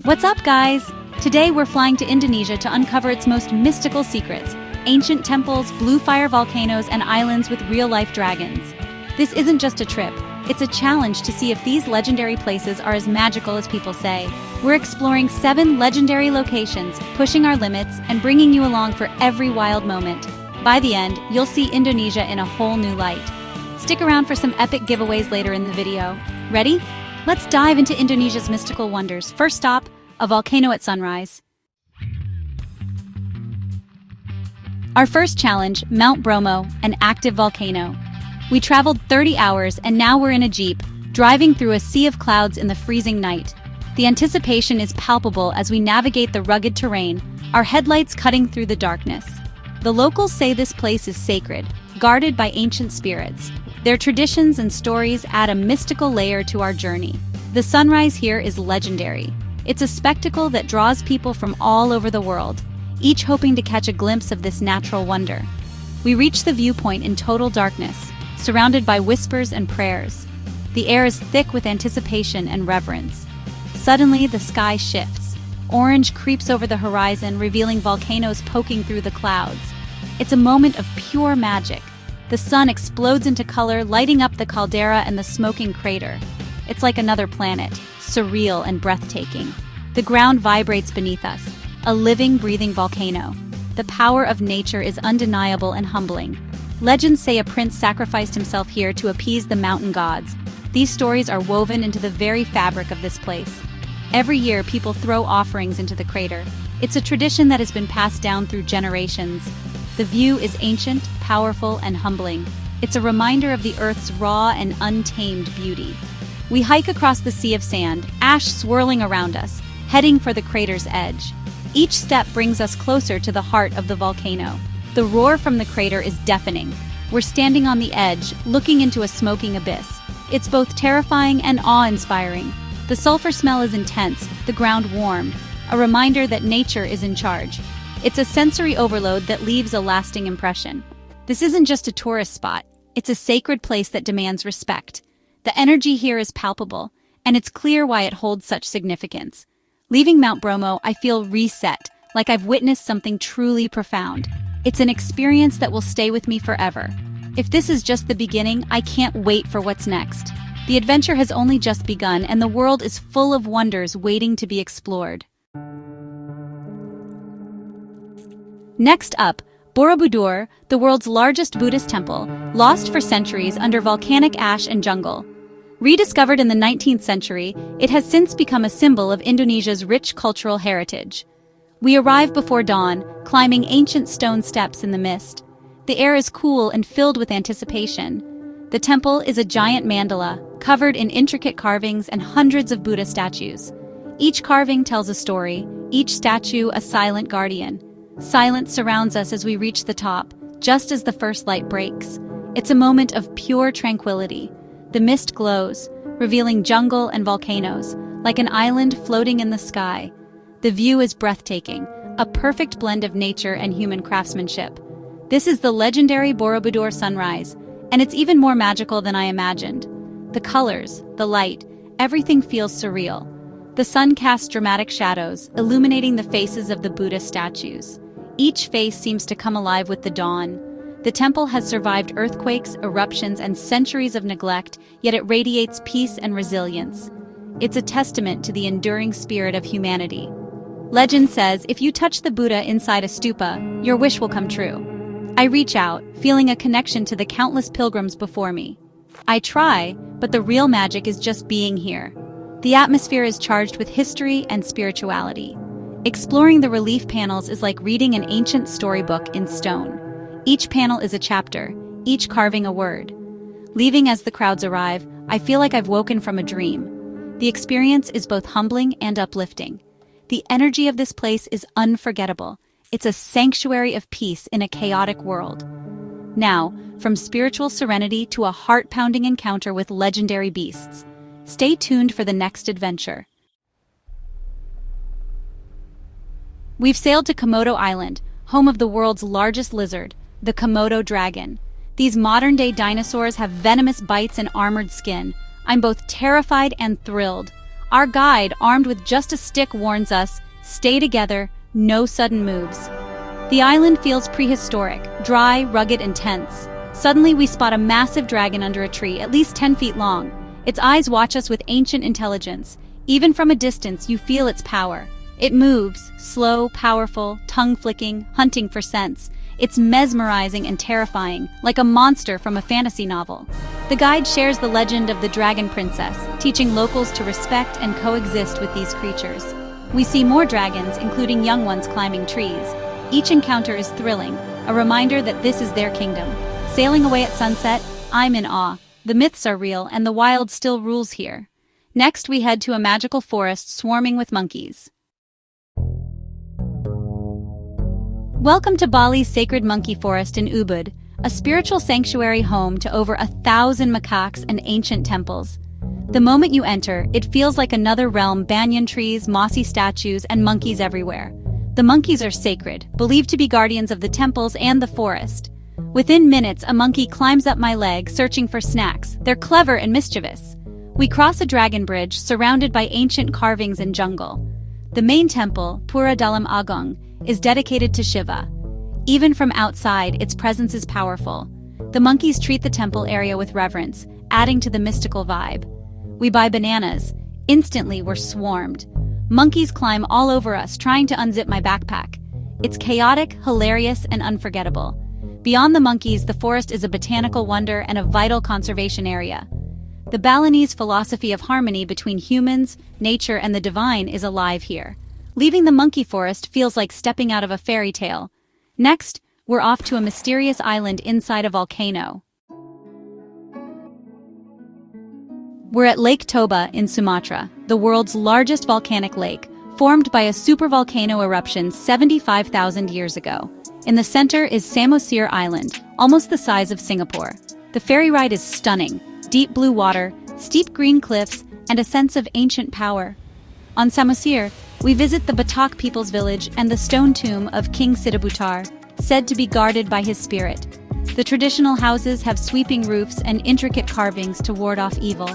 What's up, guys? Today we're flying to Indonesia to uncover its most mystical secrets: ancient temples, blue fire volcanoes, and islands with real-life dragons. This isn't just a trip, it's a challenge to see if these legendary places are as magical as people say. We're exploring 7 legendary locations, pushing our limits, and bringing you along for every wild moment. By the end, you'll see Indonesia in a whole new light. Stick around for some epic giveaways later in the video. Ready? Let's dive into Indonesia's mystical wonders. First stop, a volcano at sunrise. Our first challenge, Mount Bromo, an active volcano. We traveled 30 hours and now we're in a jeep, driving through a sea of clouds in the freezing night. The anticipation is palpable as we navigate the rugged terrain, our headlights cutting through the darkness. The locals say this place is sacred, guarded by ancient spirits. Their traditions and stories add a mystical layer to our journey. The sunrise here is legendary. It's a spectacle that draws people from all over the world, each hoping to catch a glimpse of this natural wonder. We reach the viewpoint in total darkness, surrounded by whispers and prayers. The air is thick with anticipation and reverence. Suddenly, the sky shifts. Orange creeps over the horizon, revealing volcanoes poking through the clouds. It's a moment of pure magic. The sun explodes into color, lighting up the caldera and the smoking crater. It's like another planet, surreal and breathtaking. The ground vibrates beneath us, a living, breathing volcano. The power of nature is undeniable and humbling. Legends say a prince sacrificed himself here to appease the mountain gods. These stories are woven into the very fabric of this place. Every year, people throw offerings into the crater. It's a tradition that has been passed down through generations. The view is ancient, powerful, and humbling. It's a reminder of the Earth's raw and untamed beauty. We hike across the sea of sand, ash swirling around us, heading for the crater's edge. Each step brings us closer to the heart of the volcano. The roar from the crater is deafening. We're standing on the edge, looking into a smoking abyss. It's both terrifying and awe-inspiring. The sulfur smell is intense, the ground warm, a reminder that nature is in charge. It's a sensory overload that leaves a lasting impression. This isn't just a tourist spot, it's a sacred place that demands respect. The energy here is palpable, and it's clear why it holds such significance. Leaving Mount Bromo, I feel reset, like I've witnessed something truly profound. It's an experience that will stay with me forever. If this is just the beginning, I can't wait for what's next. The adventure has only just begun, and the world is full of wonders waiting to be explored. Next up, Borobudur, the world's largest Buddhist temple, lost for centuries under volcanic ash and jungle. Rediscovered in the 19th century, it has since become a symbol of Indonesia's rich cultural heritage. We arrive before dawn, climbing ancient stone steps in the mist. The air is cool and filled with anticipation. The temple is a giant mandala, covered in intricate carvings and hundreds of Buddha statues. Each carving tells a story, each statue a silent guardian. Silence surrounds us as we reach the top, just as the first light breaks. It's a moment of pure tranquility. The mist glows, revealing jungle and volcanoes, like an island floating in the sky. The view is breathtaking, a perfect blend of nature and human craftsmanship. This is the legendary Borobudur sunrise, and it's even more magical than I imagined. The colors, the light, everything feels surreal. The sun casts dramatic shadows, illuminating the faces of the Buddha statues. Each face seems to come alive with the dawn. The temple has survived earthquakes, eruptions, and centuries of neglect, yet it radiates peace and resilience. It's a testament to the enduring spirit of humanity. Legend says if you touch the Buddha inside a stupa, your wish will come true. I reach out, feeling a connection to the countless pilgrims before me. I try, but the real magic is just being here. The atmosphere is charged with history and spirituality. Exploring the relief panels is like reading an ancient storybook in stone. Each panel is a chapter, each carving a word. Leaving as the crowds arrive, I feel like I've woken from a dream. The experience is both humbling and uplifting. The energy of this place is unforgettable. It's a sanctuary of peace in a chaotic world. Now, from spiritual serenity to a heart-pounding encounter with legendary beasts. Stay tuned for the next adventure. We've sailed to Komodo Island, home of the world's largest lizard, the Komodo dragon. These modern-day dinosaurs have venomous bites and armored skin. I'm both terrified and thrilled. Our guide, armed with just a stick, warns us, stay together, no sudden moves. The island feels prehistoric, dry, rugged, and tense. Suddenly we spot a massive dragon under a tree, at least 10 feet long. Its eyes watch us with ancient intelligence. Even from a distance, you feel its power. It moves, slow, powerful, tongue-flicking, hunting for scents. It's mesmerizing and terrifying, like a monster from a fantasy novel. The guide shares the legend of the Dragon Princess, teaching locals to respect and coexist with these creatures. We see more dragons, including young ones climbing trees. Each encounter is thrilling, a reminder that this is their kingdom. Sailing away at sunset, I'm in awe. The myths are real, and the wild still rules here. Next, we head to a magical forest swarming with monkeys. Welcome to Bali's sacred monkey forest in Ubud, a spiritual sanctuary home to over 1,000 macaques and ancient temples. The moment you enter, it feels like another realm: banyan trees, mossy statues, and monkeys everywhere. The monkeys are sacred, believed to be guardians of the temples and the forest. Within minutes, a monkey climbs up my leg, searching for snacks. They're clever and mischievous. We cross a dragon bridge surrounded by ancient carvings and jungle. The main temple, Pura Dalam Agong, is dedicated to Shiva. Even from outside, its presence is powerful. The monkeys treat the temple area with reverence, adding to the mystical vibe. We buy bananas. Instantly, we're swarmed. Monkeys climb all over us, trying to unzip my backpack. It's chaotic, hilarious, and unforgettable. Beyond the monkeys, the forest is a botanical wonder and a vital conservation area. The Balinese philosophy of harmony between humans, nature, and the divine is alive here. Leaving the monkey forest feels like stepping out of a fairy tale. Next, we're off to a mysterious island inside a volcano. We're at Lake Toba in Sumatra, the world's largest volcanic lake, formed by a supervolcano eruption 75,000 years ago. In the center is Samosir Island, almost the size of Singapore. The ferry ride is stunning: deep blue water, steep green cliffs, and a sense of ancient power. On Samosir, we visit the Batak people's village and the stone tomb of King Sidabutar, said to be guarded by his spirit. The traditional houses have sweeping roofs and intricate carvings to ward off evil.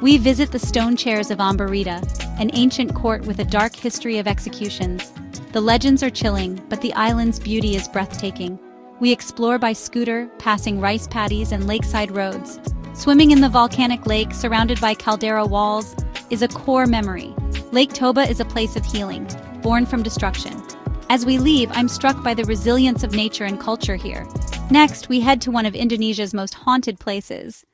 We visit the stone chairs of Ambarita, an ancient court with a dark history of executions. The legends are chilling, but the island's beauty is breathtaking. We explore by scooter, passing rice paddies and lakeside roads. Swimming in the volcanic lake, surrounded by caldera walls, is a core memory. Lake Toba is a place of healing, born from destruction. As we leave, I'm struck by the resilience of nature and culture here. Next, we head to one of Indonesia's most haunted places.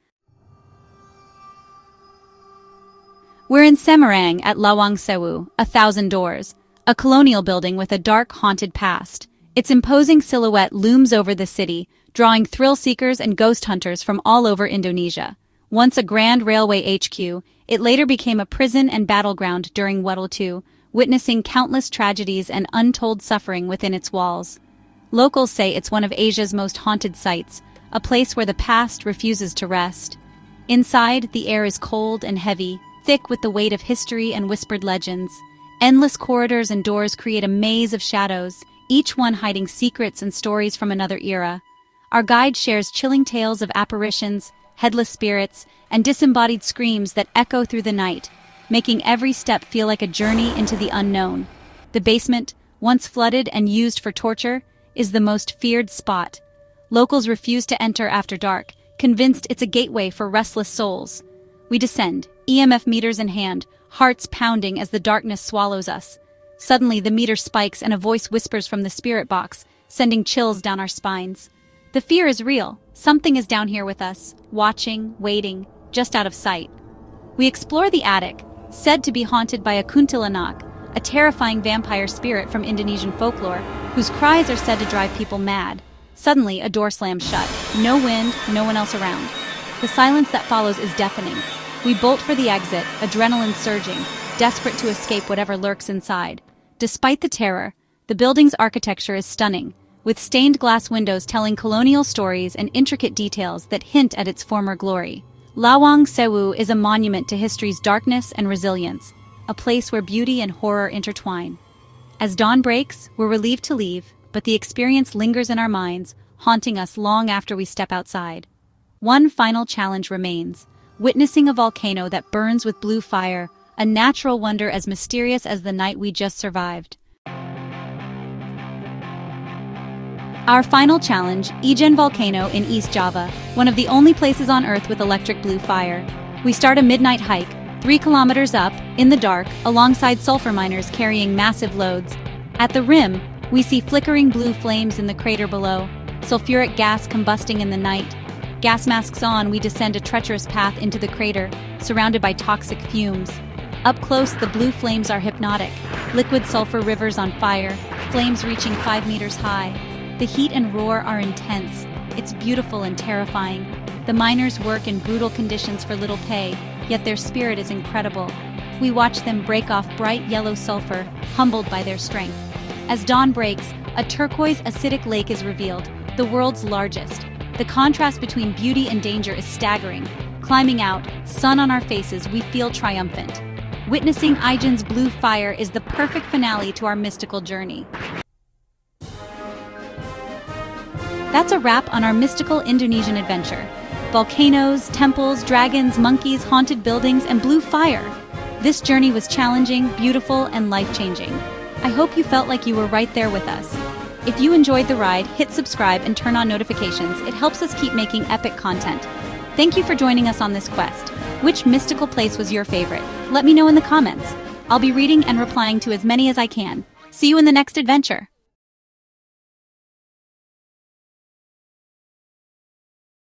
We're in Semarang at Lawang Sewu, 1,000 Doors, a colonial building with a dark, haunted past. Its imposing silhouette looms over the city, drawing thrill-seekers and ghost hunters from all over Indonesia. Once a grand railway HQ, it later became a prison and battleground during World War II, witnessing countless tragedies and untold suffering within its walls. Locals say it's one of Asia's most haunted sites, a place where the past refuses to rest. Inside, the air is cold and heavy, thick with the weight of history and whispered legends. Endless corridors and doors create a maze of shadows, each one hiding secrets and stories from another era. Our guide shares chilling tales of apparitions, headless spirits, and disembodied screams that echo through the night, making every step feel like a journey into the unknown. The basement, once flooded and used for torture, is the most feared spot. Locals refuse to enter after dark, convinced it's a gateway for restless souls. We descend, EMF meters in hand, hearts pounding as the darkness swallows us. Suddenly, the meter spikes and a voice whispers from the spirit box, sending chills down our spines. The fear is real. Something is down here with us, watching, waiting, just out of sight. We explore the attic, said to be haunted by a kuntilanak, a terrifying vampire spirit from Indonesian folklore, whose cries are said to drive people mad. Suddenly, a door slams shut. No wind, no one else around. The silence that follows is deafening. We bolt for the exit, adrenaline surging, desperate to escape whatever lurks inside. Despite the terror, the building's architecture is stunning, with stained glass windows telling colonial stories and intricate details that hint at its former glory. Lawang Sewu is a monument to history's darkness and resilience, a place where beauty and horror intertwine. As dawn breaks, we're relieved to leave, but the experience lingers in our minds, haunting us long after we step outside. One final challenge remains: witnessing a volcano that burns with blue fire, a natural wonder as mysterious as the night we just survived. Our final challenge, Ijen Volcano in East Java, one of the only places on Earth with electric blue fire. We start a midnight hike, 3 kilometers up, in the dark, alongside sulfur miners carrying massive loads. At the rim, we see flickering blue flames in the crater below, sulfuric gas combusting in the night. Gas masks on, we descend a treacherous path into the crater, surrounded by toxic fumes. Up close, the blue flames are hypnotic, liquid sulfur rivers on fire, flames reaching 5 meters high. The heat and roar are intense. It's beautiful and terrifying. The miners work in brutal conditions for little pay, yet their spirit is incredible. We watch them break off bright yellow sulfur, humbled by their strength. As dawn breaks, a turquoise acidic lake is revealed, the world's largest. The contrast between beauty and danger is staggering. Climbing out, sun on our faces, we feel triumphant. Witnessing Ijen's blue fire is the perfect finale to our mystical journey. That's a wrap on our mystical Indonesian adventure. Volcanoes, temples, dragons, monkeys, haunted buildings, and blue fire. This journey was challenging, beautiful, and life-changing. I hope you felt like you were right there with us. If you enjoyed the ride, hit subscribe and turn on notifications. It helps us keep making epic content. Thank you for joining us on this quest. Which mystical place was your favorite? Let me know in the comments. I'll be reading and replying to as many as I can. See you in the next adventure.